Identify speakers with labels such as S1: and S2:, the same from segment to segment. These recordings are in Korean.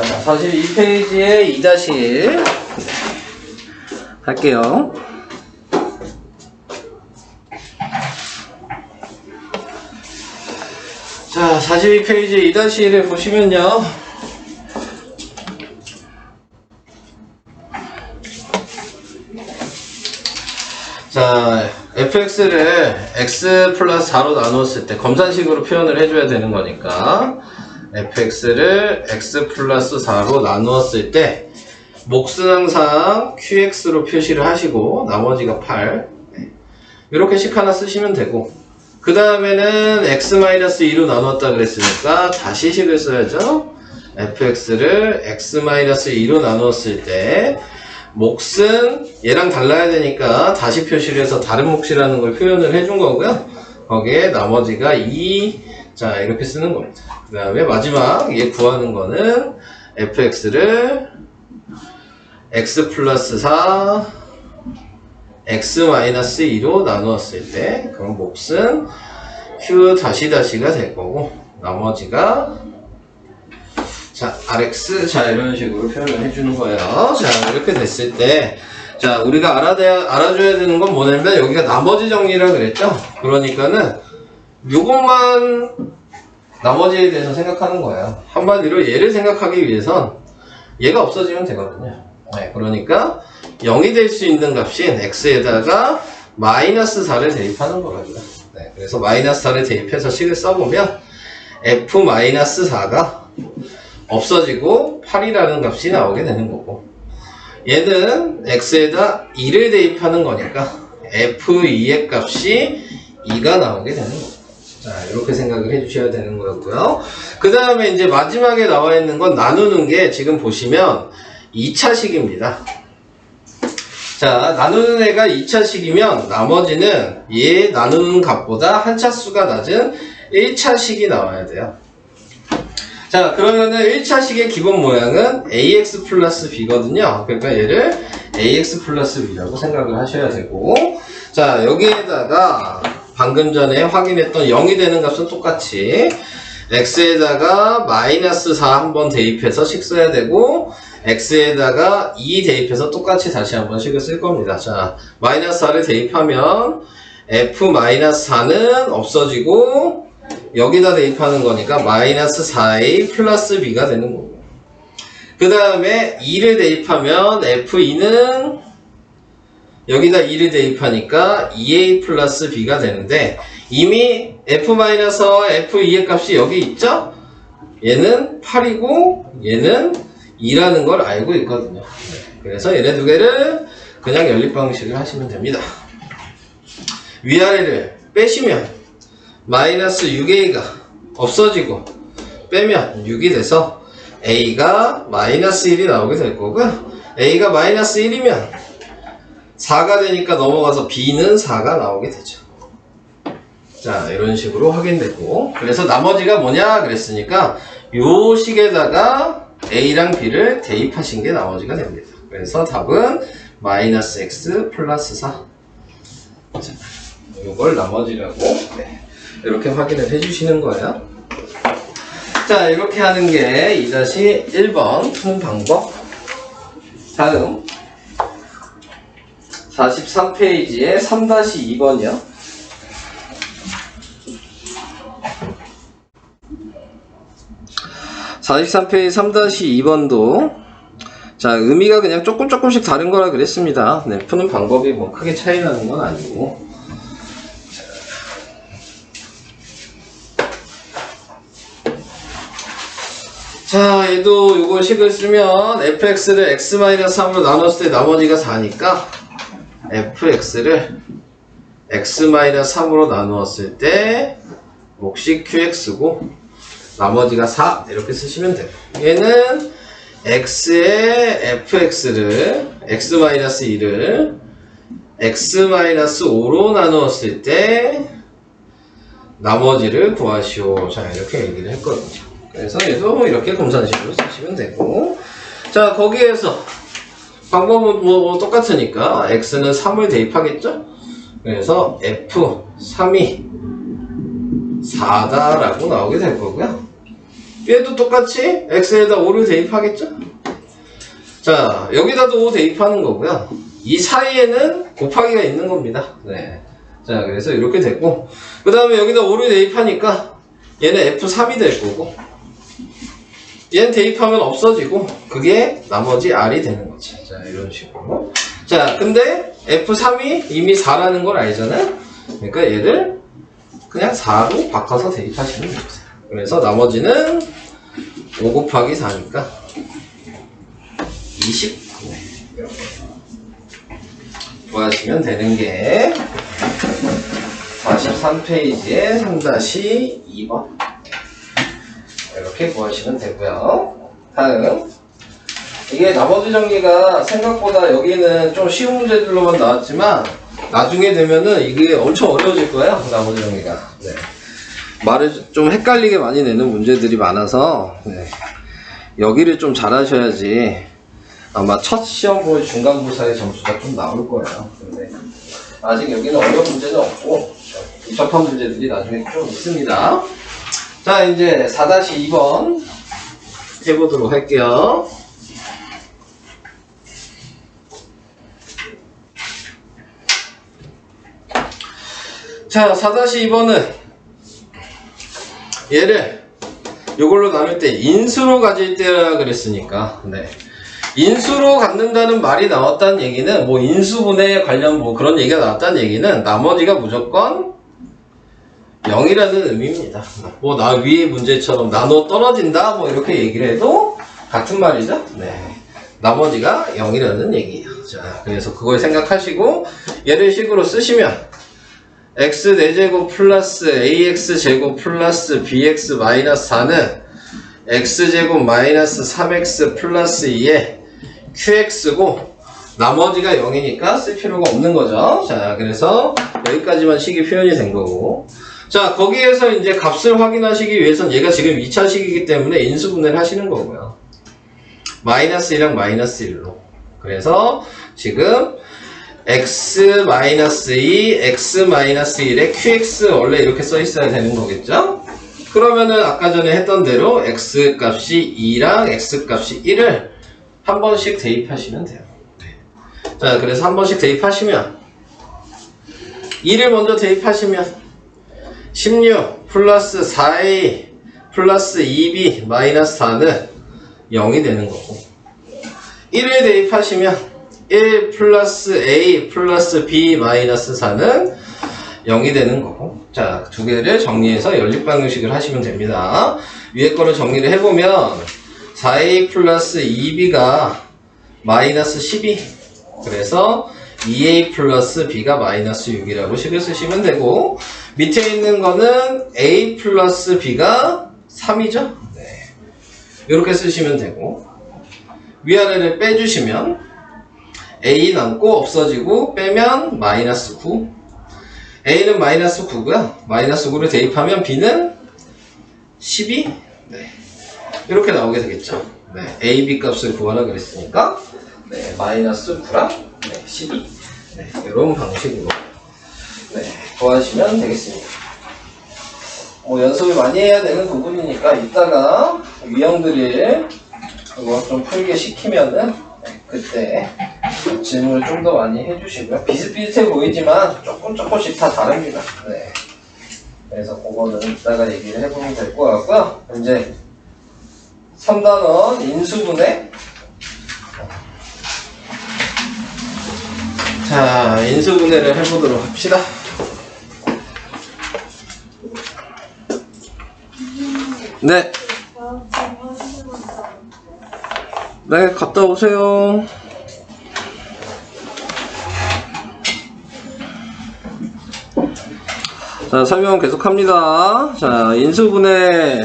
S1: 42페이지에 2-1 할게요. 자, 42페이지 2-1을 보시면요. 자, fx를 x 플러스 4로 나누었을 때 검산식으로 표현을 해줘야 되는 거니까 fx를 x 플러스 4로 나누었을 때 몫은 항상 qx로 표시를 하시고 나머지가 8 이렇게 식 하나 쓰시면 되고, 그 다음에는 x-2로 나눴다 그랬으니까 다시 식을 써야죠. fx를 x-2로 나누었을 때 몫은 얘랑 달라야 되니까 다시 표시를 해서 다른 몫이라는 걸 표현을 해준 거고요. 거기에 나머지가 2, 자 이렇게 쓰는 겁니다. 그 다음에 마지막 얘 구하는 거는 fx를 x 플러스 4 x-2로 나누었을 때 그럼 몫은 q 다시가 될 거고, 나머지가 자 rx, 자 이런 식으로 표현을 해주는 거예요. 자 이렇게 됐을 때, 자 우리가 알아줘야 되는 건 뭐냐면 여기가 나머지 정리라 그랬죠. 그러니까는 요것만 나머지에 대해서 생각하는 거예요. 한마디로 얘를 생각하기 위해선 얘가 없어지면 되거든요. 네, 그러니까 0이 될 수 있는 값인 x에다가 마이너스 4를 대입하는 거거든요. 네, 그래서 마이너스 4를 대입해서 식을 써보면 f-4가 없어지고 8이라는 값이 나오게 되는 거고, 얘는 x에다 2를 대입하는 거니까 f2의 값이 2가 나오게 되는 거고, 자 이렇게 생각을 해주셔야 되는 거고요. 그 다음에 이제 마지막에 나와 있는 건 나누는 게 지금 보시면 2차식입니다. 자 나누는 애가 2차식이면 나머지는 얘 나누는 값보다 한 차수가 낮은 1차식이 나와야 돼요. 자 그러면은 1차식의 기본 모양은 ax 플러스 b거든요. 그러니까 얘를 ax 플러스 b라고 생각을 하셔야 되고, 자 여기에다가 방금 전에 확인했던 0이 되는 값은 똑같이 x에다가 마이너스 4 한번 대입해서 식 써야 되고, x에다가 2 대입해서 똑같이 다시 한번 식을 쓸 겁니다. 자 마이너스 4를 대입하면 f-4는 없어지고 여기다 대입하는 거니까 마이너스 4a 플러스 b가 되는 거고, 그 다음에 2를 대입하면 f2는 여기다 2를 대입하니까 2a 플러스 b가 되는데, 이미 f-와 f2의 값이 여기 있죠? 얘는 8이고 얘는 2라는 걸 알고 있거든요. 그래서 얘네 두 개를 그냥 연립 방식을 하시면 됩니다. 위아래를 빼시면 마이너스 6a가 없어지고 빼면 6이 돼서 a가 마이너스 1이 나오게 될 거고요. a가 마이너스 1이면 4가 되니까 넘어가서 b는 4가 나오게 되죠. 자 이런 식으로 확인되고, 그래서 나머지가 뭐냐 그랬으니까 요 식에다가 a랑 b를 대입하신 게 나머지가 됩니다. 그래서 답은 마이너스 x 플러스 4. 자, 요걸 나머지라고 이렇게 확인을 해주시는 거예요. 자 이렇게 하는 게 2-1번 푸는 방법. 다음 43페이지에 3-2번이요. 43페이지 3-2번도 자 의미가 그냥 조금씩 다른 거라 그랬습니다. 네, 푸는 방법이 뭐 크게 차이 나는 건 아니고, 자 얘도 요거 식을 쓰면 fx를 x-3으로 나눴을 때 나머지가 4니까 fx를 x-3으로 나누었을 때 몫이 qx고 나머지가 4 이렇게 쓰시면 돼요. 얘는 x의 fx를 x-2를 x-5로 나누었을 때 나머지를 구하시오. 자 이렇게 얘기를 했거든요. 그래서 얘도 이렇게 검산식으로 쓰시면 되고, 자 거기에서 방법은 뭐 똑같으니까 x는 3을 대입하겠죠. 그래서 f3이 4다라고 나오게 될 거고요. 얘도 똑같이 x에다 5를 대입하겠죠? 자, 여기다도 5 대입하는 거고요. 이 사이에는 곱하기가 있는 겁니다. 네. 자, 그래서 이렇게 됐고, 그 다음에 여기다 5를 대입하니까 얘는 F3이 될 거고, 얘는 대입하면 없어지고, 그게 나머지 R이 되는 거지. 자, 이런 식으로. 자, 근데 F3이 이미 4라는 걸 알잖아요? 그러니까 얘를 그냥 4로 바꿔서 대입하시면 됩니다. 그래서 나머지는 5 곱하기 4니까 20. 네, 이렇게 구하시면 되는 게 43페이지에 3-2번 이렇게 구하시면 되고요. 다음, 이게 나머지 정리가 생각보다 여기는 좀 쉬운 문제들로만 나왔지만 나중에 되면은 이게 엄청 어려워질 거예요. 나머지 정리가. 네. 말을 좀 헷갈리게 많이 내는 문제들이 많아서 네. 여기를 좀 잘하셔야지 아마 첫 시험 볼 중간고사의 점수가 좀 나올 거예요. 근데 아직 여기는 어려운 문제는 없고 복잡한 문제들이 나중에 좀 있습니다. 자, 이제 4-2번 해보도록 할게요. 자, 4-2번은 얘를 이걸로 나눌 때 인수로 가질 때라 그랬으니까 네. 인수로 갖는다는 말이 나왔다는 얘기는 뭐 인수분해 관련 뭐 그런 얘기가 나왔다는 얘기는 나머지가 무조건 0이라는 의미입니다. 뭐 나 위의 문제처럼 나눠 떨어진다 뭐 이렇게 얘기를 해도 같은 말이죠. 네. 나머지가 0이라는 얘기예요. 자, 그래서 그걸 생각하시고 얘를 식으로 쓰시면 x 4제곱 플러스 ax제곱 플러스 bx 마이너스 4는 x제곱 마이너스 3x 플러스 2에 qx고 나머지가 0이니까 쓸 필요가 없는 거죠. 자, 그래서 여기까지만 식이 표현이 된 거고, 자, 거기에서 이제 값을 확인하시기 위해서는 얘가 지금 2차 식이기 때문에 인수분해를 하시는 거고요. 마이너스 1랑 마이너스 1로. 그래서 지금 x-2, x-1에 qx 원래 이렇게 써 있어야 되는 거겠죠? 그러면은 아까 전에 했던 대로 x 값이 2랑 x 값이 1을 한 번씩 대입하시면 돼요. 자, 그래서 한 번씩 대입하시면 2를 먼저 대입하시면 16 플러스 4a 플러스 2b 마이너스 4는 0이 되는 거고, 1을 대입하시면 1 플러스 a 플러스 b 마이너스 4는 0이 되는 거고, 자, 두 개를 정리해서 연립방정식을 하시면 됩니다. 위에 거를 정리를 해보면 4a 플러스 2b가 마이너스 12, 그래서 2a 플러스 b가 마이너스 6이라고 식을 쓰시면 되고, 밑에 있는 거는 a 플러스 b가 3이죠. 네. 이렇게 쓰시면 되고, 위아래를 빼주시면 a 남고 없어지고 빼면 마이너스 9, a는 마이너스 9고요. 마이너스 9를 대입하면 b는 12. 네. 이렇게 나오게 되겠죠. 네. a, b 값을 구하라 그랬으니까 네. 마이너스 9랑 네. 12. 네. 이런 방식으로 네. 구하시면 되겠습니다. 뭐 연습을 많이 해야 되는 부분이니까 이따가 유형들을 그거 좀 풀게 시키면은 그때 질문을 좀 더 많이 해주시고요. 비슷비슷해 보이지만 조금씩 다 다릅니다. 네. 그래서 그거는 이따가 얘기를 해보면 될 것 같고요. 이제 3단원 인수분해. 자, 인수분해를 해보도록 합시다. 네. 네, 갔다 오세요. 자, 설명 계속 합니다. 자, 인수분해.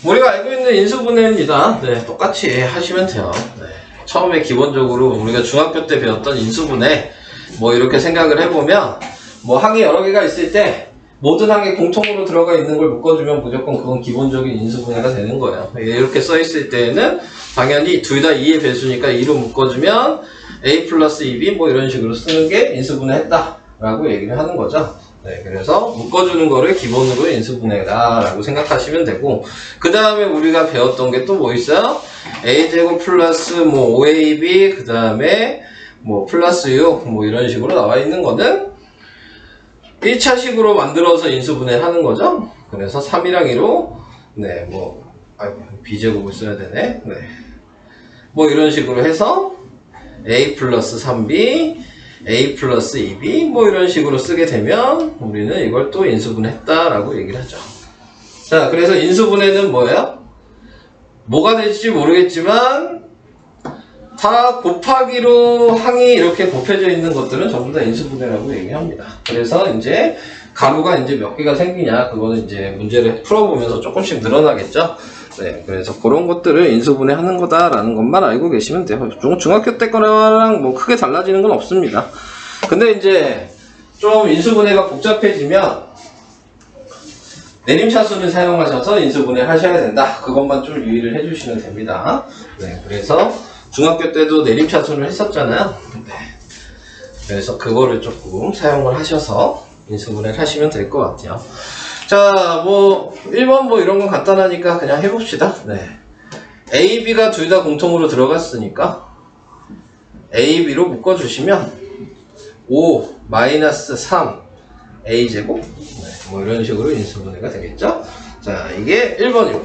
S1: 우리가 알고 있는 인수분해입니다. 네, 똑같이 하시면 돼요. 네. 처음에 기본적으로 우리가 중학교 때 배웠던 인수분해, 뭐 이렇게 생각을 해보면, 뭐 항이 여러 개가 있을 때 모든 항에 공통으로 들어가 있는 걸 묶어주면 무조건 그건 기본적인 인수분해가 되는 거예요. 이렇게 써 있을 때는 당연히 둘 다 2의 배수니까 2로 묶어주면 a 플러스 2b 뭐 이런 식으로 쓰는 게 인수분해했다 라고 얘기를 하는 거죠. 네, 그래서 묶어주는 거를 기본으로 인수분해다 라고 생각하시면 되고, 그 다음에 우리가 배웠던 게 또 뭐 있어요? a제곱 플러스 뭐 5ab 그 다음에 뭐 플러스 6 뭐 이런 식으로 나와 있는 거는 1차식으로 만들어서 인수분해를 하는 거죠. 그래서 3이랑 2로 네, 뭐 아이고 b제곱을 써야 되네. 네. 뭐 이런 식으로 해서 a 플러스 3b a 플러스 2b 뭐 이런 식으로 쓰게 되면 우리는 이걸 또 인수분해했다 라고 얘기를 하죠. 자, 그래서 인수분해는 뭐예요? 뭐가 될지 모르겠지만 다 곱하기로 항이 이렇게 곱해져 있는 것들은 전부 다 인수분해라고 얘기합니다. 그래서 이제 가루가 이제 몇 개가 생기냐, 그거는 이제 문제를 풀어보면서 조금씩 늘어나겠죠. 네, 그래서 그런 것들을 인수분해 하는 거다라는 것만 알고 계시면 돼요. 중학교 때 거랑 뭐 크게 달라지는 건 없습니다. 근데 이제 좀 인수분해가 복잡해지면 내림차순을 사용하셔서 인수분해 하셔야 된다. 그것만 좀 유의를 해주시면 됩니다. 네, 그래서 중학교 때도 내림차순을 했었잖아요. 네. 그래서 그거를 조금 사용을 하셔서 인수분해를 하시면 될 것 같아요. 자, 뭐 1번 뭐 이런 건 간단하니까 그냥 해봅시다. 네. A, B가 둘 다 공통으로 들어갔으니까 A, B로 묶어주시면 5 마이너스 3 A제곱 네, 뭐 이런 식으로 인수분해가 되겠죠. 자, 이게 1번이고,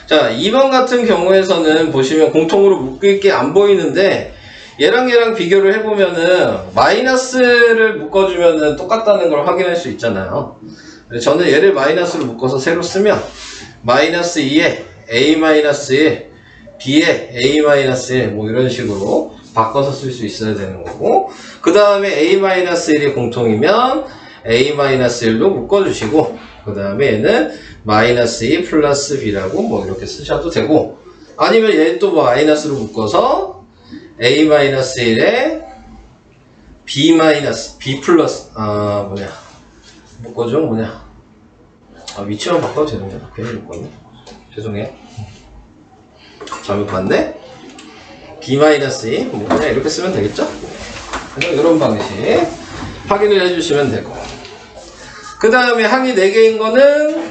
S1: 자 2번 같은 경우에서는 보시면 공통으로 묶일 게 안 보이는데 얘랑 비교를 해보면은 마이너스를 묶어주면은 똑같다는 걸 확인할 수 있잖아요. 저는 얘를 마이너스로 묶어서 새로 쓰면 마이너스 2에 a-1 b에 a-1 뭐 이런 식으로 바꿔서 쓸 수 있어야 되는 거고, 그 다음에 a-1이 공통이면 a-1로 묶어주시고, 그 다음에 얘는 마이너스 2 플러스 b라고 뭐 이렇게 쓰셔도 되고, 아니면 얘 또 뭐 마이너스로 묶어서 a-1에 b 플러스 묶어줘 뭐냐, 위치만 바꿔도 되는데 괜히 묶었네, 죄송해요, 잘못 봤네. b-2 뭐 그냥 이렇게 쓰면 되겠죠. 그래서 이런 방식 확인을 해주시면 되고, 그 다음에 항이 4개인 거는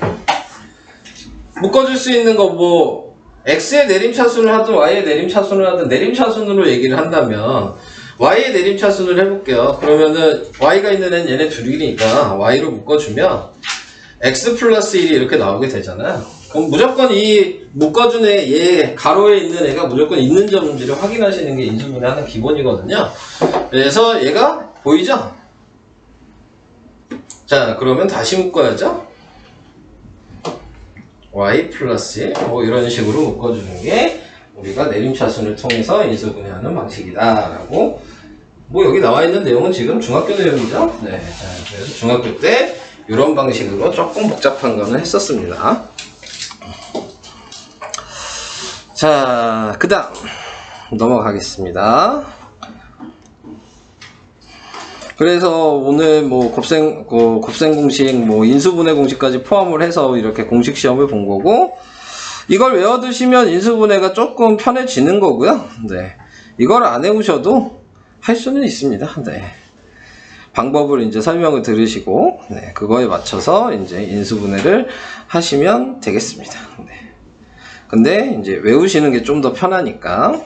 S1: 묶어줄 수 있는 거 뭐 x의 내림차순을 하든 y의 내림차순을 하든 내림차순으로 얘기를 한다면 y의 내림차순을 해볼게요. 그러면은 y가 있는 애는 얘네 둘이니까 y로 묶어주면 x 플러스 1이 이렇게 나오게 되잖아요. 그럼 무조건 이 묶어준 얘 가로에 있는 애가 무조건 있는지 없는지를 확인하시는 게 인수분해 하는 기본이거든요. 그래서 얘가 보이죠? 자, 그러면 다시 묶어야죠. y 플러스 1 뭐 이런 식으로 묶어주는 게 우리가 내림차순을 통해서 인수분해하는 방식이다 라고, 뭐 여기 나와 있는 내용은 지금 중학교 내용이죠. 네, 자, 그래서 중학교 때 이런 방식으로 조금 복잡한 거는 했었습니다. 자, 그 다음 넘어가겠습니다. 그래서 오늘 뭐 곱셈 공식, 뭐 인수분해 공식까지 포함을 해서 이렇게 공식 시험을 본 거고, 이걸 외워두시면 인수분해가 조금 편해지는 거고요. 네, 이걸 안 외우셔도 할 수는 있습니다. 네, 방법을 이제 설명을 들으시고, 네, 그거에 맞춰서 이제 인수분해를 하시면 되겠습니다. 네. 근데 이제 외우시는 게 좀 더 편하니까.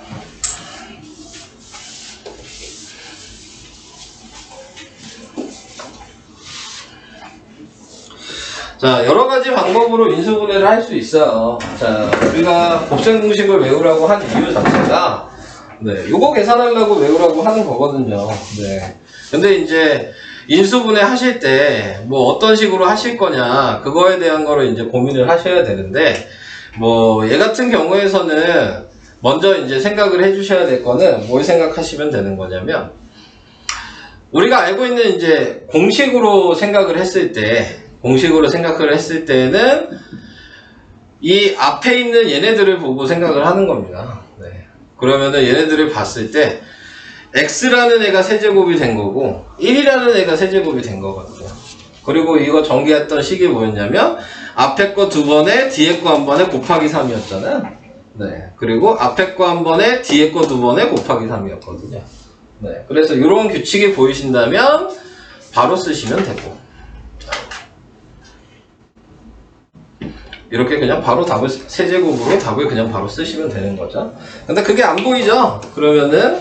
S1: 자, 여러 가지 방법으로 인수분해를 할 수 있어요. 자, 우리가 곱셈 공식을 외우라고 한 이유 자체가, 네, 요거 계산하려고 외우라고 하는 거거든요. 네. 근데 이제 인수분해 하실 때 뭐 어떤 식으로 하실 거냐, 그거에 대한 거를 이제 고민을 하셔야 되는데, 뭐 얘 같은 경우에서는 먼저 이제 생각을 해 주셔야 될 거는 뭘 생각하시면 되는 거냐면, 우리가 알고 있는 이제 공식으로 생각을 했을 때는 이 앞에 있는 얘네들을 보고 생각을 하는 겁니다. 네. 그러면은 얘네들을 봤을 때 x라는 애가 세제곱이 된 거고 1이라는 애가 세제곱이 된 거거든요. 그리고 이거 전개했던 식이 뭐였냐면 앞에 거 2번에 뒤에 거 1번에 곱하기 3이었잖아요. 네. 그리고 앞에 거 1번에 뒤에 거 2번에 곱하기 3이었거든요. 네, 그래서 이런 규칙이 보이신다면 바로 쓰시면 되고, 이렇게 그냥 바로 답을 세제곱으로 답을 그냥 바로 쓰시면 되는 거죠. 근데 그게 안 보이죠? 그러면은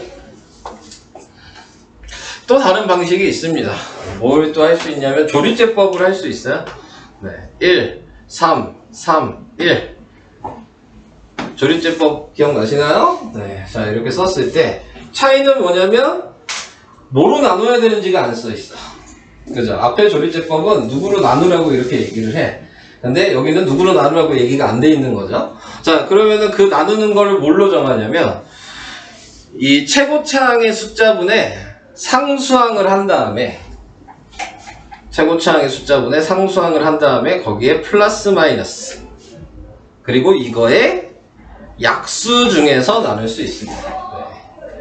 S1: 또 다른 방식이 있습니다. 뭘 또 할 수 있냐면 조리제법을 할 수 있어요. 네, 1, 3, 3, 1. 조리제법 기억나시나요? 네, 자 이렇게 썼을 때 차이는 뭐냐면 뭐로 나눠야 되는지가 안 써 있어. 그죠? 앞에 조리제법은 누구로 나누라고 이렇게 얘기를 해. 근데 여기는 누구로 나누라고 얘기가 안 돼 있는 거죠. 자, 그러면은 그 나누는 거를 뭘로 정하냐면 이 최고차항의 숫자분에 상수항을 한 다음에 최고차항의 숫자분에 상수항을 한 다음에 거기에 플러스 마이너스 그리고 이거의 약수 중에서 나눌 수 있습니다. 네.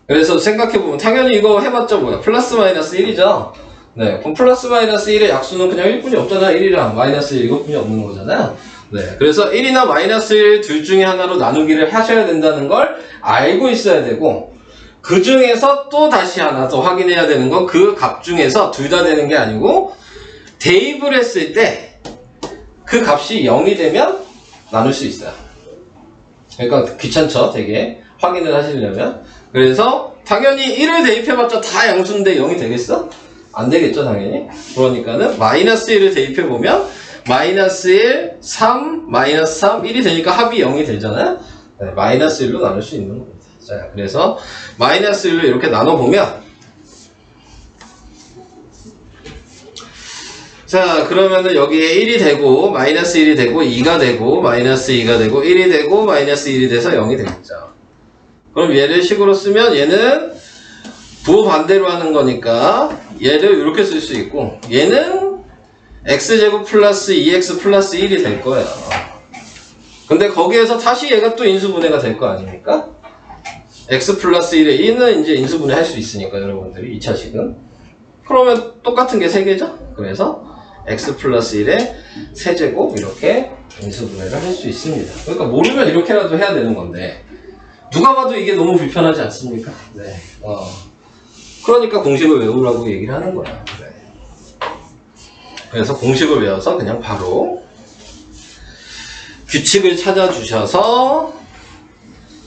S1: 그래서 생각해보면 당연히 이거 해봤죠 뭐야 플러스 마이너스 1이죠. 네, 그럼 플러스 마이너스 1의 약수는 그냥 1뿐이 없잖아. 1이랑 마이너스 1 이것뿐이 없는 거잖아요. 네, 그래서 1이나 마이너스 1 둘 중에 하나로 나누기를 하셔야 된다는 걸 알고 있어야 되고 그 중에서 또 다시 하나 더 확인해야 되는 건 그 값 중에서 둘 다 되는 게 아니고 대입을 했을 때 그 값이 0이 되면 나눌 수 있어요. 그러니까 귀찮죠 되게 확인을 하시려면. 그래서 당연히 1을 대입해봤자 다 양수인데 0이 되겠어? 안 되겠죠 당연히. 그러니까는 마이너스 1을 대입해보면 마이너스 1, 3, 마이너스 3, 1이 되니까 합이 0이 되잖아요. 네, 마이너스 1로 나눌 수 있는 겁니다. 자, 그래서 마이너스 1로 이렇게 나눠보면 자, 그러면은 여기에 1이 되고 마이너스 1이 되고 2가 되고 마이너스 2가 되고 1이 되고 마이너스 1이 돼서 0이 되겠죠. 그럼 얘를 식으로 쓰면 얘는 부호 반대로 하는 거니까 얘를 이렇게 쓸 수 있고 얘는 x제곱 플러스 2x 플러스 1이 될 거예요. 근데 거기에서 다시 얘가 또 인수분해가 될 거 아닙니까? x 플러스 1에 2는 이제 인수분해 할 수 있으니까 여러분들이 2차식은 그러면 똑같은 게 3개죠? 그래서 x 플러스 1에 세제곱 이렇게 인수분해를 할 수 있습니다. 그러니까 모르면 이렇게라도 해야 되는 건데 누가 봐도 이게 너무 불편하지 않습니까? 네. 그러니까 공식을 외우라고 얘기를 하는 거야. 네. 그래서 공식을 외워서 그냥 바로 규칙을 찾아주셔서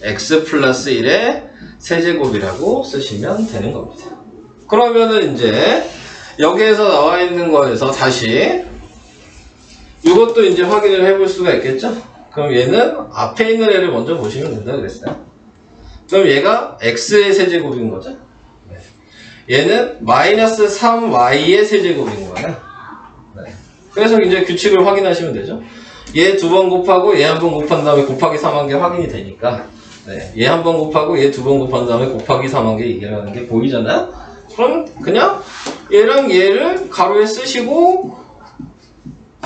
S1: x 플러스 1의 세제곱이라고 쓰시면 되는 겁니다. 그러면은 이제 여기에서 나와 있는 거에서 다시 이것도 이제 확인을 해볼 수가 있겠죠? 그럼 얘는 앞에 있는 애를 먼저 보시면 된다 그랬어요. 그럼 얘가 x의 세제곱인 거죠? 얘는 마이너스 3y의 세제곱인 거예요. 네. 그래서 이제 규칙을 확인하시면 되죠. 얘 두 번 곱하고 얘 한 번 곱한 다음에 곱하기 3한 게 확인이 되니까 네. 얘 한 번 곱하고 얘 두 번 곱한 다음에 곱하기 3한 게 이게라는 게 보이잖아요. 그럼 그냥 얘랑 얘를 가로에 쓰시고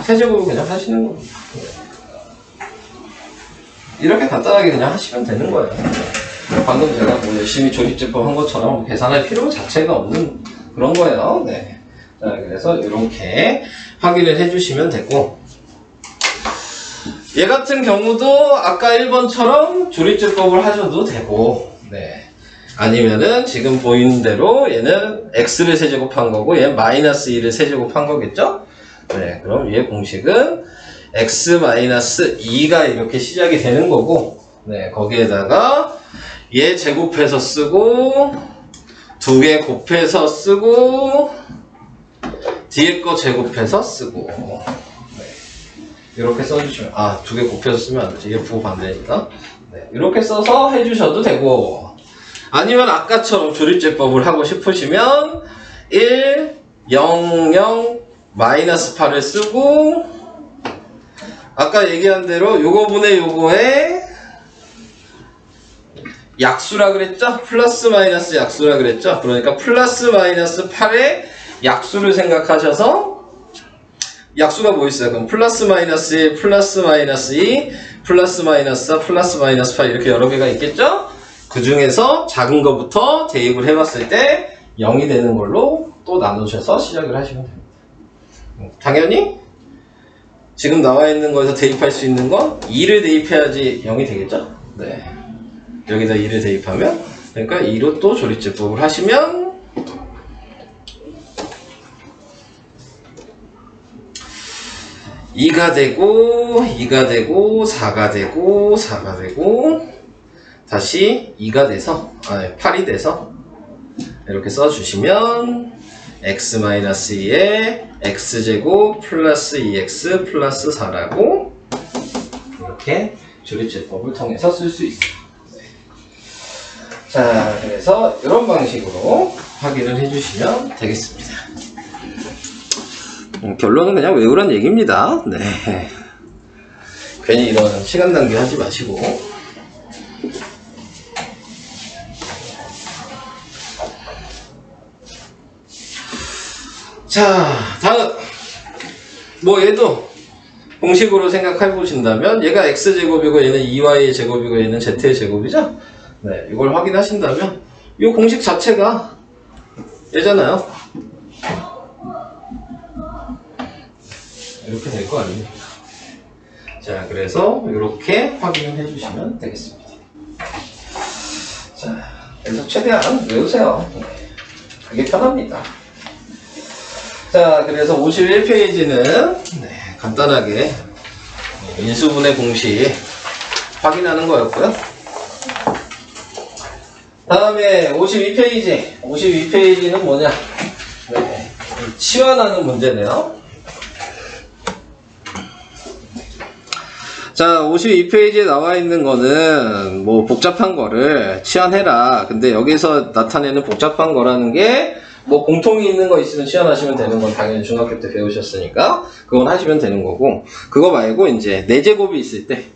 S1: 세제곱을 그냥 하시는 겁니다. 네. 이렇게 간단하게 그냥 하시면 되는 거예요. 방금 제가 뭐 열심히 조립제법 한 것처럼 계산할 필요 자체가 없는 그런 거예요. 네. 자, 그래서 이렇게 확인을 해주시면 되고, 얘 같은 경우도 아까 1번처럼 조립제법을 하셔도 되고, 네. 아니면은 지금 보이는 대로 얘는 x를 세제곱한 거고, 얘는 마이너스 2를 세제곱한 거겠죠? 네. 그럼 얘 공식은 x-2가 이렇게 시작이 되는 거고, 네. 거기에다가 얘 제곱해서 쓰고 두 개 곱해서 쓰고 뒤에 거 제곱해서 쓰고 네. 이렇게 써주시면 두 개 곱해서 쓰면 안 되지. 이게 부호 반대니까 네. 이렇게 써서 해주셔도 되고 아니면 아까처럼 조립제법을 하고 싶으시면 1, 0, 0, 마이너스 8을 쓰고 아까 얘기한 대로 요거 분의 요거에 약수라 그랬죠? 플러스 마이너스 약수라 그랬죠? 그러니까 플러스 마이너스 8의 약수를 생각하셔서 약수가 뭐 있어요? 그럼 플러스 마이너스 1, 플러스 마이너스 2, 플러스 마이너스 4, 플러스 마이너스 8 이렇게 여러 개가 있겠죠? 그 중에서 작은 거부터 대입을 해봤을 때 0이 되는 걸로 또 나누셔서 시작을 하시면 됩니다. 당연히 지금 나와 있는 거에서 대입할 수 있는 건 2를 대입해야지 0이 되겠죠? 네. 여기다 2를 대입하면 그러니까 2로 또 조립제법을 하시면 2가 되고 2가 되고 4가 되고 4가 되고 다시 2가 돼서 8이 돼서 이렇게 써주시면 x-2에 x제곱 플러스 2x 플러스 4라고 이렇게 조립제법을 통해서 쓸 수 있어요. 자, 그래서 이런 방식으로 확인을 해주시면 되겠습니다. 결론은 그냥 외우란 얘기입니다. 네. 괜히 이런 시간 낭비하지 마시고. 자, 다음. 뭐 얘도 공식으로 생각해 보신다면 얘가 x제곱이고 얘는 2y의 제곱이고 얘는 z의 제곱이죠? 네, 이걸 확인하신다면 이 공식 자체가 얘잖아요. 이렇게 될 거 아닙니까? 자, 그래서 이렇게 확인을 해주시면 되겠습니다. 자, 그래서 최대한 외우세요. 그게 편합니다. 자, 그래서 51페이지는 간단하게 인수분해 공식 확인하는 거였고요. 다음에 52페이지. 52페이지는 뭐냐? 네, 치환하는 문제네요. 자, 52페이지에 나와 있는 거는 뭐 복잡한 거를 치환해라. 근데 여기서 나타내는 복잡한 거라는 게 뭐 공통이 있는 거 있으면 치환하시면 되는 건 당연히 중학교 때 배우셨으니까 그건 하시면 되는 거고, 그거 말고 이제 4제곱이 있을 때,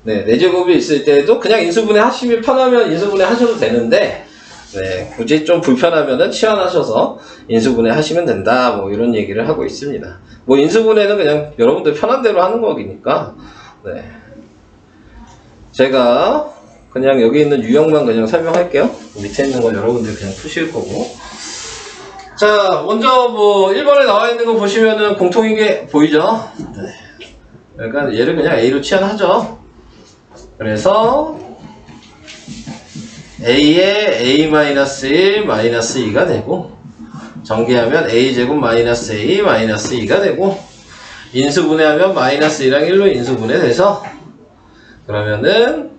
S1: 네, 4제곱이 있을 때도 그냥 인수분해 하시면 편하면 인수분해 하셔도 되는데, 네, 굳이 좀 불편하면은 치환하셔서 인수분해 하시면 된다. 뭐 이런 얘기를 하고 있습니다. 뭐 인수분해는 그냥 여러분들 편한 대로 하는 거니까, 네. 제가 그냥 여기 있는 유형만 그냥 설명할게요. 밑에 있는 건 여러분들 그냥 푸실 거고. 자, 먼저 뭐 1번에 나와 있는 거 보시면은 공통인 게 보이죠? 네. 그러니까 얘를 그냥 A로 치환하죠. 그래서 A에 A-1 마이너스 2가 되고, 전개하면 A제곱 마이너스 A 마이너스 2가 되고, 인수분해하면 마이너스 2랑 1로 인수분해 돼서, 그러면은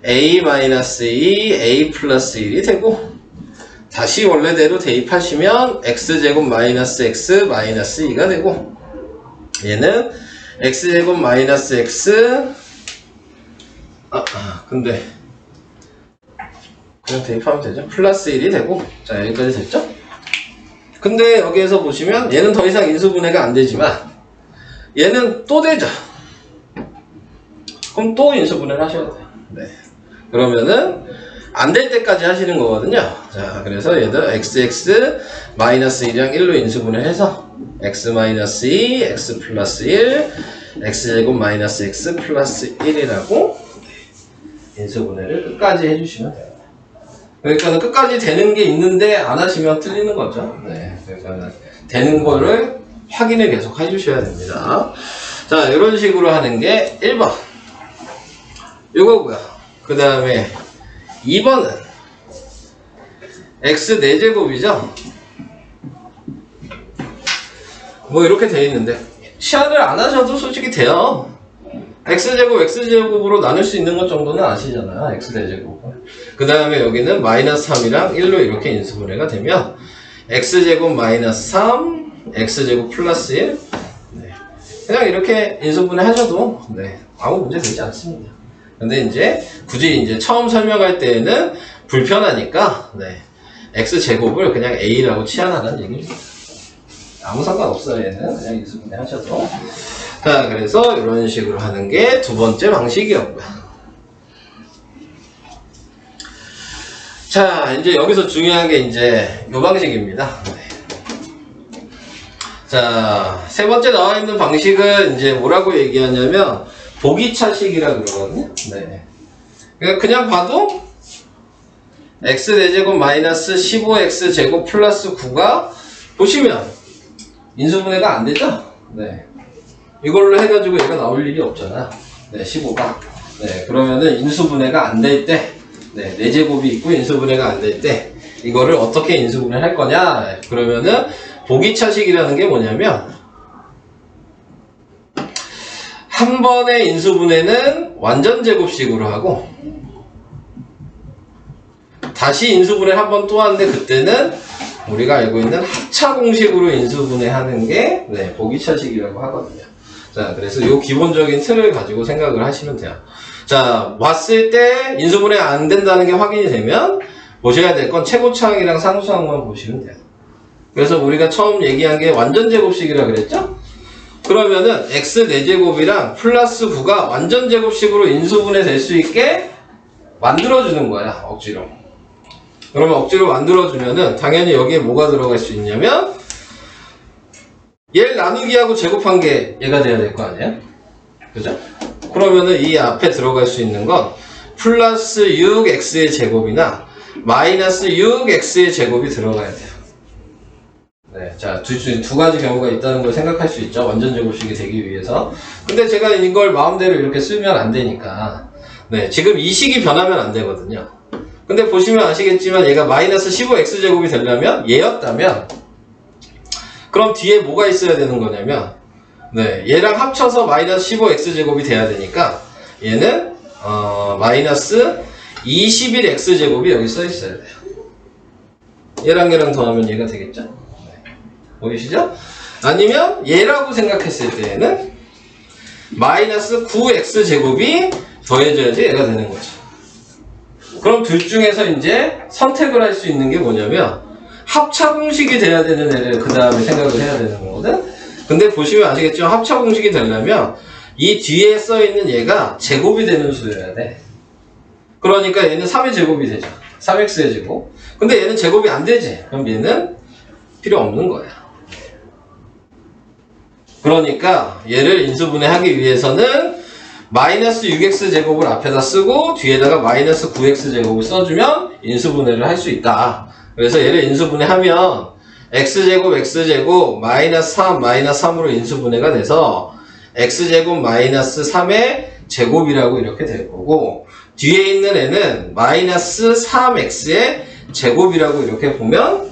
S1: A-2, A 플러스 1이 되고, 다시 원래대로 대입하시면 X제곱 마이너스 X 마이너스 2가 되고, 얘는 X제곱 마이너스 X, 근데 그냥 대입하면 되죠. 플러스 1이 되고, 자, 여기까지 됐죠? 근데 여기에서 보시면 얘는 더 이상 인수분해가 안 되지만 얘는 또 되죠. 그럼 또 인수분해를 하셔야 돼요. 네. 그러면은 안 될 때까지 하시는 거거든요. 자, 그래서 얘들 XX 마이너스 1이랑 1로 인수분해해서 X 마이너스 2, X 플러스 1, X제곱 마이너스 X 플러스 1이라고 인수분해를 끝까지 해주시면 돼요. 그러니까 끝까지 되는 게 있는데 안 하시면 틀리는 거죠. 네. 그러니까 되는 거를 확인을 계속 해주셔야 됩니다. 자, 이런 식으로 하는 게 1번. 이거고요. 그 다음에 2번은 x 4제곱이죠? 뭐 이렇게 돼 있는데 치환을 안 하셔도 솔직히 돼요. x제곱 x제곱으로 나눌 수 있는 것 정도는 아시잖아요. x 4제곱. 그 다음에 여기는 마이너스 3이랑 1로 이렇게 인수분해가 되면 x제곱 마이너스 3, x제곱 플러스 1. 네. 그냥 이렇게 인수분해 하셔도 네, 아무 문제 되지 않습니다. 근데 이제 굳이 이제 처음 설명할 때에는 불편하니까 네, x제곱을 그냥 a라고 치환하는 얘기입니다. 아무 상관없어요. 얘는 그냥 인수분해 하셔도. 자, 그래서 이런 식으로 하는 게 두 번째 방식이었고요. 자, 이제 여기서 중요한 게 이제 이 방식입니다. 네. 자, 세 번째 나와 있는 방식은 이제 뭐라고 얘기하냐면 보기차식이라 그러거든요. 네. 그냥 봐도 x 4제곱 마이너스 15x 제곱 플러스 9가 보시면 인수분해가 안 되죠? 네. 이걸로 해가지고 얘가 나올 일이 없잖아요. 네, 15가. 네, 그러면은 인수분해가 안 될 때 네, 4제곱이 있고 인수분해가 안 될 때 이거를 어떻게 인수분해 할 거냐? 그러면은 보기차식이라는 게 뭐냐면 한 번의 인수분해는 완전제곱식으로 하고 다시 인수분해 한 번 또 하는데 그때는 우리가 알고 있는 합차공식으로 인수분해하는 게 네, 보기차식이라고 하거든요. 자, 그래서 이 기본적인 틀을 가지고 생각을 하시면 돼요. 자, 왔을 때 인수분해 안 된다는 게 확인이 되면 보셔야 될 건 최고차항이랑 상수항만 보시면 돼요. 그래서 우리가 처음 얘기한 게 완전제곱식이라 그랬죠? 그러면은 x 4제곱이랑 플러스 9가 완전제곱식으로 인수분해 될 수 있게 만들어주는 거야, 억지로. 그러면 억지로 만들어주면은 당연히 여기에 뭐가 들어갈 수 있냐면 얘를 나누기하고 제곱한 게 얘가 돼야 될 거 아니야? 그죠? 그러면은 이 앞에 들어갈 수 있는 건 플러스 6x의 제곱이나 마이너스 6x의 제곱이 들어가야 돼요. 네, 자, 두 가지 경우가 있다는 걸 생각할 수 있죠. 완전제곱식이 되기 위해서. 근데 제가 이걸 마음대로 이렇게 쓰면 안 되니까. 네, 지금 이 식이 변하면 안 되거든요. 근데 보시면 아시겠지만 얘가 마이너스 15x제곱이 되려면 얘였다면 그럼 뒤에 뭐가 있어야 되는 거냐면 네, 얘랑 합쳐서 마이너스 15x제곱이 돼야 되니까 얘는 마이너스 21x제곱이 여기 써 있어야 돼요. 얘랑 더하면 얘가 되겠죠? 네. 보이시죠? 아니면 얘라고 생각했을 때에는 마이너스 9x제곱이 더해져야지 얘가 되는 거죠. 그럼 둘 중에서 이제 선택을 할 수 있는 게 뭐냐면 합차공식이 돼야 되는 애를 그 다음에 생각을 해야 되는 거거든? 근데 보시면 아시겠죠? 합차공식이 되려면 이 뒤에 써있는 얘가 제곱이 되는 수여야 돼. 그러니까 얘는 3의 제곱이 되죠. 3x의 제곱. 근데 얘는 제곱이 안 되지. 그럼 얘는 필요 없는 거야. 그러니까 얘를 인수분해하기 위해서는 마이너스 6x제곱을 앞에다 쓰고 뒤에다가 마이너스 9x제곱을 써주면 인수분해를 할 수 있다. 그래서 얘를 인수분해하면 x제곱 마이너스 3 마이너스 3으로 인수분해가 돼서 x제곱 마이너스 3의 제곱이라고 이렇게 될 거고 뒤에 있는 애는 마이너스 3x의 제곱이라고 이렇게 보면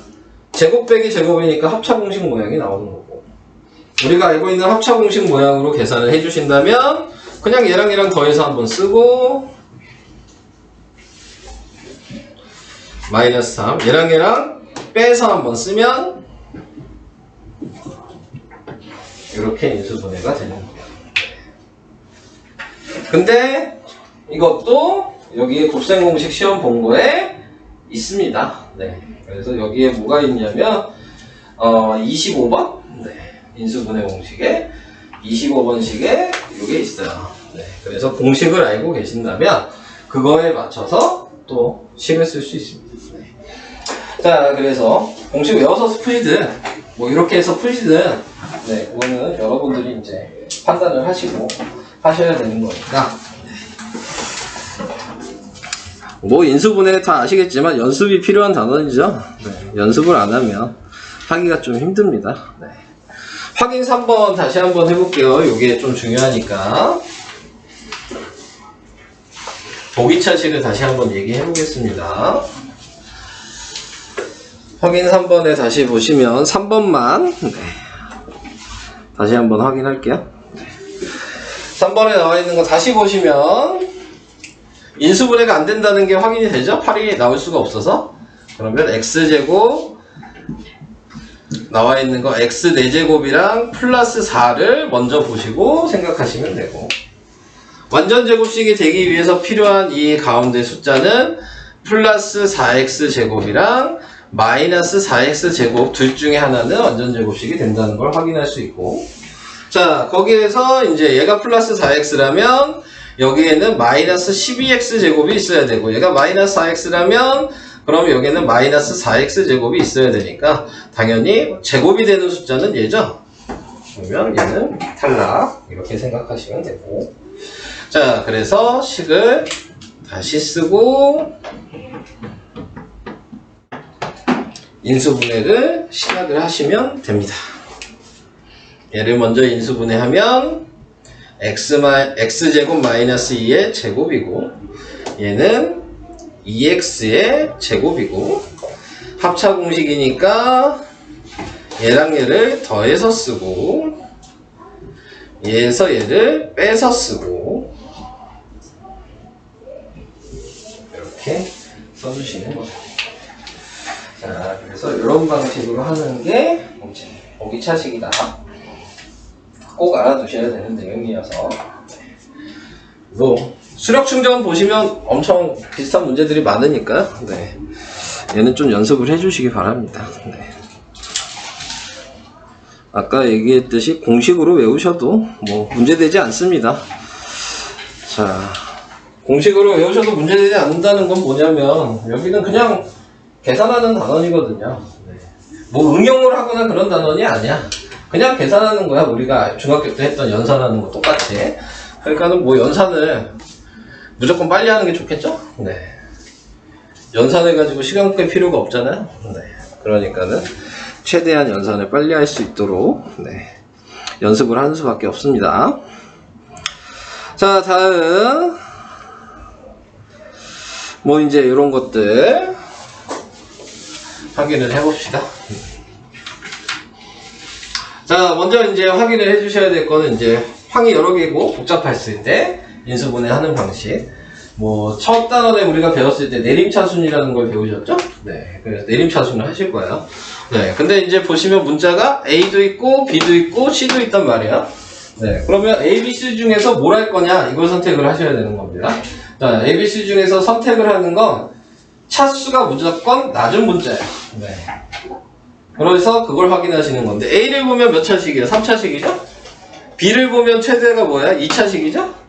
S1: 제곱 빼기 제곱이니까 합차공식 모양이 나오는 거고 우리가 알고 있는 합차공식 모양으로 계산을 해주신다면 그냥 얘랑 더해서 한번 쓰고 마이너스 3 얘랑 빼서 한번 쓰면 이렇게 인수분해가 되는 거예요. 근데 이것도 여기에 곱셈공식 시험 본 거에 있습니다. 네. 그래서 여기에 뭐가 있냐면 25번 네. 인수분해 공식에 25번식에 이게 있어요. 네. 그래서 공식을 알고 계신다면 그거에 맞춰서 또 식을 쓸 수 있습니다. 네. 자, 그래서 공식 외워서 풀이든 뭐 이렇게 해서 풀이든 네, 그거는 여러분들이 이제 판단을 하시고 하셔야 되는 거니까. 뭐 인수분해 다 아시겠지만 연습이 필요한 단원이죠. 네, 연습을 안 하면 하기가 좀 힘듭니다. 네. 확인 3번 다시 한번 해볼게요. 이게 좀 중요하니까. 보기차식을 다시 한번 얘기해 보겠습니다. 확인 3번에 다시 보시면 3번만 네. 다시 한번 확인할게요. 네. 3번에 나와 있는 거 다시 보시면 인수분해가 안 된다는 게 확인이 되죠? 8이 나올 수가 없어서. 그러면 x제곱 나와 있는 거 x 4제곱이랑 플러스 4를 먼저 보시고 생각하시면 되고 완전제곱식이 되기 위해서 필요한 이 가운데 숫자는 플러스 4x제곱이랑 마이너스 4x제곱 둘 중에 하나는 완전제곱식이 된다는 걸 확인할 수 있고 자 거기에서 이제 얘가 플러스 4x라면 여기에는 마이너스 12x제곱이 있어야 되고 얘가 마이너스 4x라면 그럼 여기에는 마이너스 4x제곱이 있어야 되니까 당연히 제곱이 되는 숫자는 얘죠. 그러면 얘는 탈락 이렇게 생각하시면 되고 자 그래서 식을 다시 쓰고 인수분해를 시작을 하시면 됩니다. 얘를 먼저 인수분해하면 x제곱 마이너스 2의 제곱이고 얘는 2x의 제곱이고 합차 공식이니까 얘랑 얘를 더해서 쓰고 얘에서 얘를 빼서 쓰고 이렇게 써주시는 거죠. 자, 그래서 이런 방식으로 하는 게 보기 차식이다. 꼭 알아두셔야 되는 내용이어서. 뭐 수력 충전 보시면 엄청 비슷한 문제들이 많으니까 네. 얘는 좀 연습을 해주시기 바랍니다. 네. 아까 얘기했듯이 공식으로 외우셔도 뭐 문제되지 않습니다. 자, 공식으로 외우셔도 문제되지 않는다는 건 뭐냐면 여기는 그냥 계산하는 단원이거든요. 네. 뭐 응용을 하거나 그런 단원이 아니야. 그냥 계산하는 거야. 우리가 중학교 때 했던 연산하는 거 똑같이. 그러니까는 뭐 연산을 무조건 빨리 하는 게 좋겠죠? 네. 연산해가지고 시간 끌 필요가 없잖아요. 네. 그러니까는 최대한 연산을 빨리 할 수 있도록 네. 연습을 하는 수밖에 없습니다. 자, 다음 뭐 이제 이런 것들 확인을 해봅시다. 자, 먼저 이제 확인을 해주셔야 될 거는 이제 항이 여러 개고 복잡했을 때 인수분해하는 방식. 뭐 첫 단원에 우리가 배웠을 때 내림차순이라는 걸 배우셨죠? 네, 그래서 내림차순을 하실 거예요. 네, 근데 이제 보시면 문자가 A도 있고 B도 있고 C도 있단 말이에요. 네, 그러면 A, B, C 중에서 뭘 할 거냐 이걸 선택을 하셔야 되는 겁니다. 자, A, B, C 중에서 선택을 하는 건 차수가 무조건 낮은 문자예요. 네. 그래서 그걸 확인하시는 건데 A를 보면 몇 차식이에요? 3차식이죠? B를 보면 최대가 뭐야? 2차식이죠?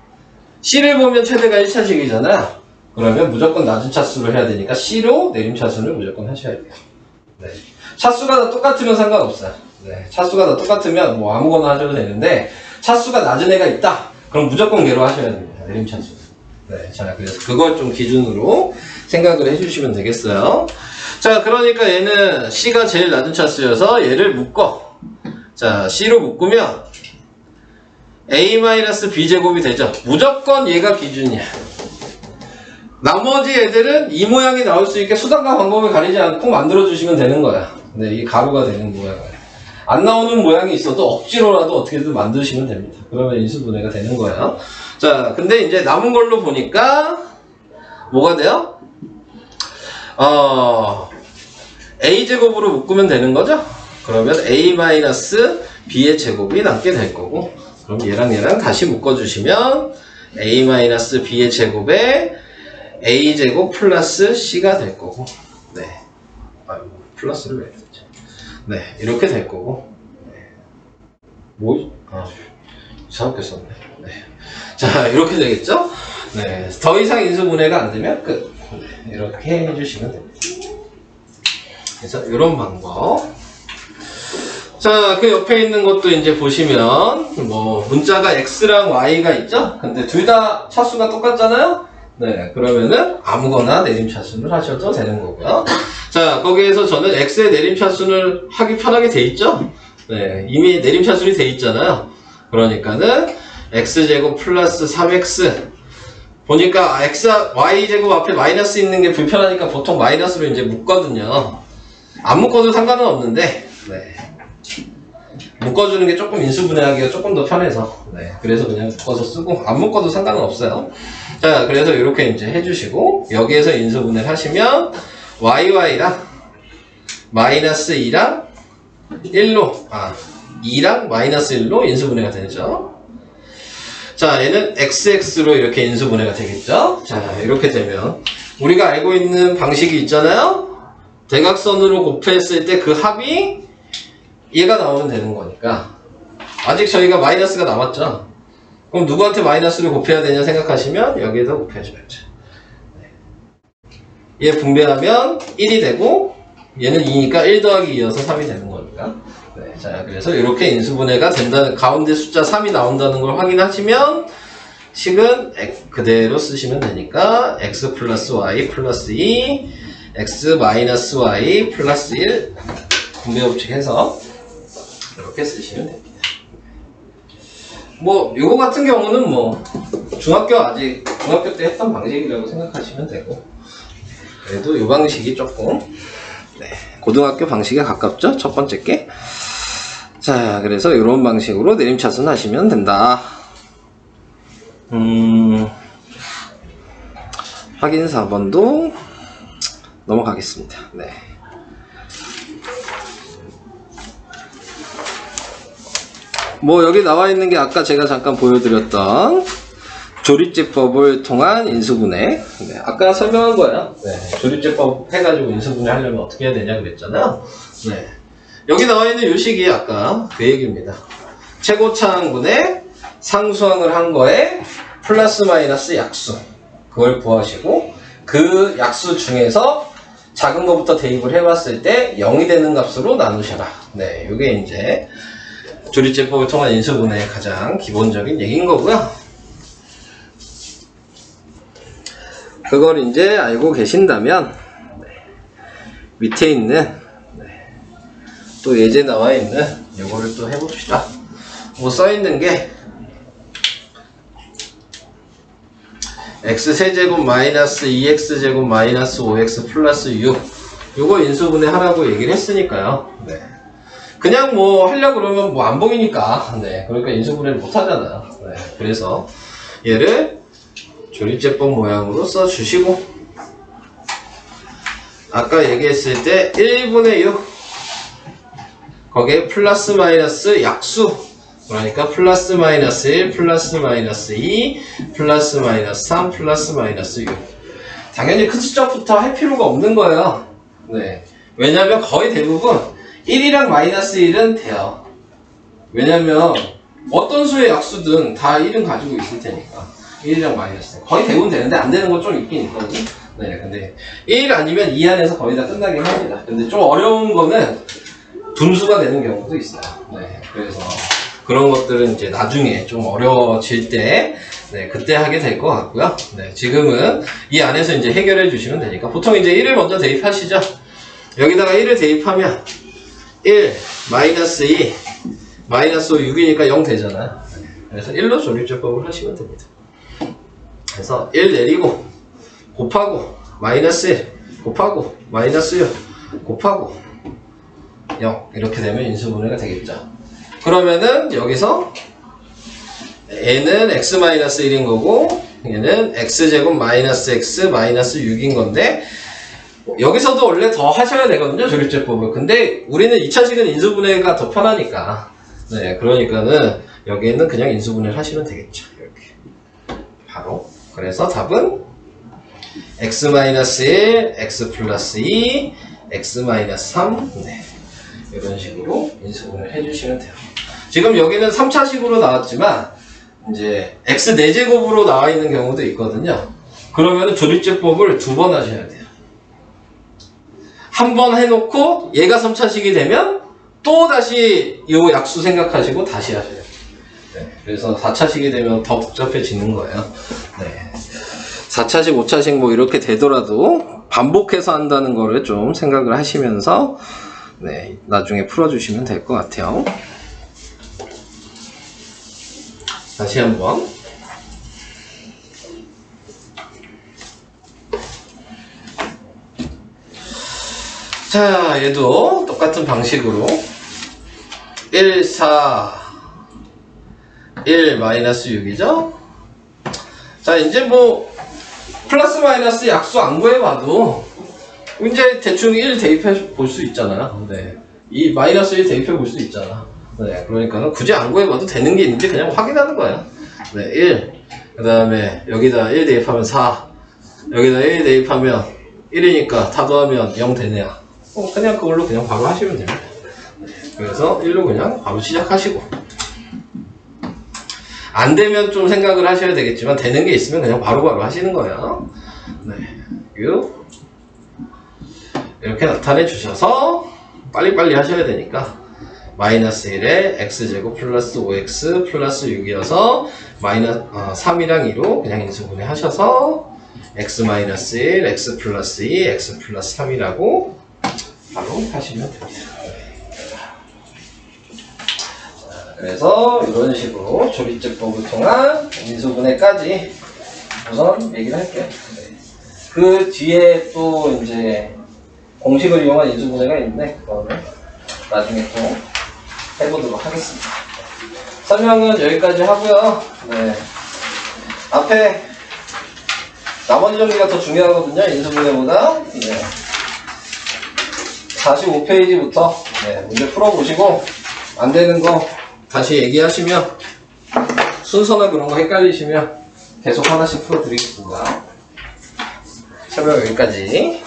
S1: C를 보면 최대가 1차식이잖아. 그러면 무조건 낮은 차수를 해야 되니까 C로 내림차순을 무조건 하셔야 돼요. 네. 차수가 다 똑같으면 상관없어요. 네. 차수가 다 똑같으면 뭐 아무거나 하셔도 되는데 차수가 낮은 애가 있다. 그럼 무조건 걔로 하셔야 됩니다. 내림차수. 네. 자, 그래서 그걸 좀 기준으로 생각을 해주시면 되겠어요. 자, 그러니까 얘는 C가 제일 낮은 차수여서 얘를 묶어. 자, C로 묶으면 A-B제곱이 되죠. 무조건 얘가 기준이야. 나머지 애들은 이 모양이 나올 수 있게 수단과 방법을 가리지 않고 만들어주시면 되는 거야. 네, 이 가루가 되는 모양을. 안 나오는 모양이 있어도 억지로라도 어떻게든 만드시면 됩니다. 그러면 인수분해가 되는 거예요. 자, 근데 이제 남은 걸로 보니까 뭐가 돼요? A제곱으로 묶으면 되는 거죠? 그러면 A-B의 제곱이 남게 될 거고 그럼 얘랑 다시 묶어주시면 A-B의 제곱에 A제곱 플러스 C가 될 거고 네. 아이고, 플러스를 왜 했지? 네, 이렇게 될 거고 네. 뭐? 이상하게 썼네. 네. 자, 이렇게 되겠죠? 네, 더 이상 인수분해가 안 되면 끝. 네, 이렇게 해주시면 됩니다. 그래서 이런 방법. 자, 그 옆에 있는 것도 이제 보시면 뭐 문자가 X랑 Y가 있죠? 근데 둘 다 차수가 똑같잖아요? 네, 그러면은 아무거나 내림차순을 하셔도 되는 거고요. 자, 거기에서 저는 X의 내림차순을 하기 편하게 돼 있죠? 네, 이미 내림차순이 돼 있잖아요. 그러니까는 X제곱 플러스 3X 보니까 Y제곱 앞에 마이너스 있는 게 불편하니까 보통 마이너스로 이제 묶거든요. 안 묶어도 상관은 없는데 네. 묶어주는 게 조금 인수분해하기가 조금 더 편해서 네, 그래서 그냥 묶어서 쓰고 안 묶어도 상관은 없어요. 자, 그래서 이렇게 이제 해주시고 여기에서 인수분해를 하시면 YY랑 마이너스 2랑 1로 2랑 마이너스 1로 인수분해가 되죠. 자, 얘는 XX로 이렇게 인수분해가 되겠죠. 자, 이렇게 되면 우리가 알고 있는 방식이 있잖아요. 대각선으로 곱했을 때 그 합이 얘가 나오면 되는 거니까 아직 저희가 마이너스가 남았죠. 그럼 누구한테 마이너스를 곱해야 되냐 생각하시면 여기에다 곱해줘야죠. 얘 분배하면 1이 되고 얘는 2니까 1 더하기 2여서 3이 되는 거니까 네, 자, 그래서 이렇게 인수분해가 된다는 가운데 숫자 3이 나온다는 걸 확인하시면 식은 그대로 쓰시면 되니까 x 플러스 y 플러스 2 x 마이너스 y 플러스 1 분배 법칙 해서 이렇게 쓰시면 됩니다. 뭐 요거 같은 경우는 뭐 중학교 때 했던 방식이라고 생각하시면 되고 그래도 이 방식이 조금 고등학교 방식에 가깝죠? 첫 번째 게. 자, 그래서 이런 방식으로 내림차순 하시면 된다. 확인 4번도 넘어가겠습니다. 네. 뭐 여기 나와 있는 게 아까 제가 잠깐 보여드렸던 조립제법을 통한 인수분해. 네, 아까 설명한 거야. 네, 조립제법 해가지고 인수분해 하려면 어떻게 해야 되냐 그랬잖아요. 네. 여기 나와 있는 요식이 아까 그 얘기입니다. 최고차항분의 상수항을 한 거에 플러스 마이너스 약수. 그걸 구하시고 그 약수 중에서 작은 것부터 대입을 해봤을 때 0이 되는 값으로 나누셔라. 네, 이게 이제 조립제법을 통한 인수분해의 가장 기본적인 얘기인 거고요. 그걸 이제 알고 계신다면 밑에 있는 또 예제 나와 있는 이거를 또 해봅시다. 뭐 써있는 게 x세제곱 마이너스 2x제곱 마이너스 5x 플러스 6 요거 인수분해 하라고 얘기를 했으니까요. 네. 그냥 뭐 하려고 그러면 뭐 안 보이니까. 네. 그러니까 인수분해를 못 하잖아요. 네. 그래서 얘를 조립제법 모양으로 써주시고 아까 얘기했을 때 1분의 6 거기에 플러스 마이너스 약수 그러니까 플러스 마이너스 1 플러스 마이너스 2 플러스 마이너스 3 플러스 마이너스 6 당연히 큰 숫자부터 할 필요가 없는 거예요. 네. 왜냐면 거의 대부분 1이랑 마이너스 1은 돼요. 왜냐면 어떤 수의 약수든 다 1은 가지고 있을 테니까 1이랑 마이너스 거의 대부분 되는데 안 되는 건 좀 있긴 있거든요. 네, 근데 1 아니면 2 안에서 거의 다 끝나긴 합니다. 근데 좀 어려운 거는 분수가 되는 경우도 있어요. 네, 그래서 그런 것들은 이제 나중에 좀 어려워질 때, 네, 그때 하게 될 것 같고요. 네, 지금은 이 안에서 이제 해결해 주시면 되니까 보통 이제 1을 먼저 대입하시죠. 여기다가 1을 대입하면 1, 마이너스 2, 마이너스 5, 6이니까 0 되잖아요. 그래서 1로 조립제법을 하시면 됩니다. 그래서 1 내리고 곱하고 마이너스 1 곱하고 마이너스 6 곱하고 0 이렇게 되면 인수분해가 되겠죠. 그러면은 여기서 n은 x-1인 거고 얘는 x제곱 마이너스 x 마이너스 6인 건데 여기서도 원래 더 하셔야 되거든요, 조립제법을. 근데 우리는 2차식은 인수분해가 더 편하니까. 네, 그러니까는 여기에는 그냥 인수분해를 하시면 되겠죠. 이렇게. 바로. 그래서 답은 x-1, x 플러스 2, x-3. 네. 이런 식으로 인수분해를 해주시면 돼요. 지금 여기는 3차식으로 나왔지만, 이제 x 4제곱으로 나와 있는 경우도 있거든요. 그러면은 조립제법을 2번 하셔야 돼요. 한 번 해놓고 얘가 3차식이 되면 또 다시 이 약수 생각하시고 다시 하셔야 돼요. 네, 그래서 4차식이 되면 더 복잡해지는 거예요. 네. 4차식, 5차식 뭐 이렇게 되더라도 반복해서 한다는 거를 좀 생각을 하시면서 네, 나중에 풀어주시면 될 것 같아요. 다시 한번. 자, 얘도 똑같은 방식으로 1, 4, 1, 마이너스 6이죠? 자, 이제 뭐 플러스 마이너스 약수 안 구해봐도 이제 대충 1 대입해 볼 수 있잖아요. 네. 이 마이너스 1 대입해 볼 수 있잖아. 네. 그러니까 굳이 안 구해봐도 되는 게 있는지 그냥 확인하는 거야. 네. 1. 그 다음에 여기다 1 대입하면 4. 여기다 1 대입하면 1이니까 다 더하면 0 되네요. 그냥 그걸로 그냥 바로 하시면 됩니다. 그래서 1로 그냥 바로 시작하시고 안 되면 좀 생각을 하셔야 되겠지만 되는 게 있으면 그냥 바로바로 하시는 거예요. 네. 이렇게 나타내 주셔서 빨리빨리 하셔야 되니까 마이너스 1에 x제곱 플러스 5x 플러스 6이어서 3이랑 2로 그냥 인수분해 하셔서 x 마이너스 1, x 플러스 2, x 플러스 3이라고 바로 하시면 됩니다. 그래서 이런 식으로 조립제법을 통한 인수분해까지 우선 얘기를 할게요. 네. 그 뒤에 또 이제 공식을 이용한 인수분해가 있는데 그거는 나중에 또 해보도록 하겠습니다. 설명은 여기까지 하고요. 네. 앞에 나머지 정리가 더 중요하거든요. 인수분해보다. 네. 45페이지부터 네, 문제 풀어보시고 안 되는 거 다시 얘기하시면 순서나 그런 거 헷갈리시면 계속 하나씩 풀어드리겠습니다. 설명 여기까지.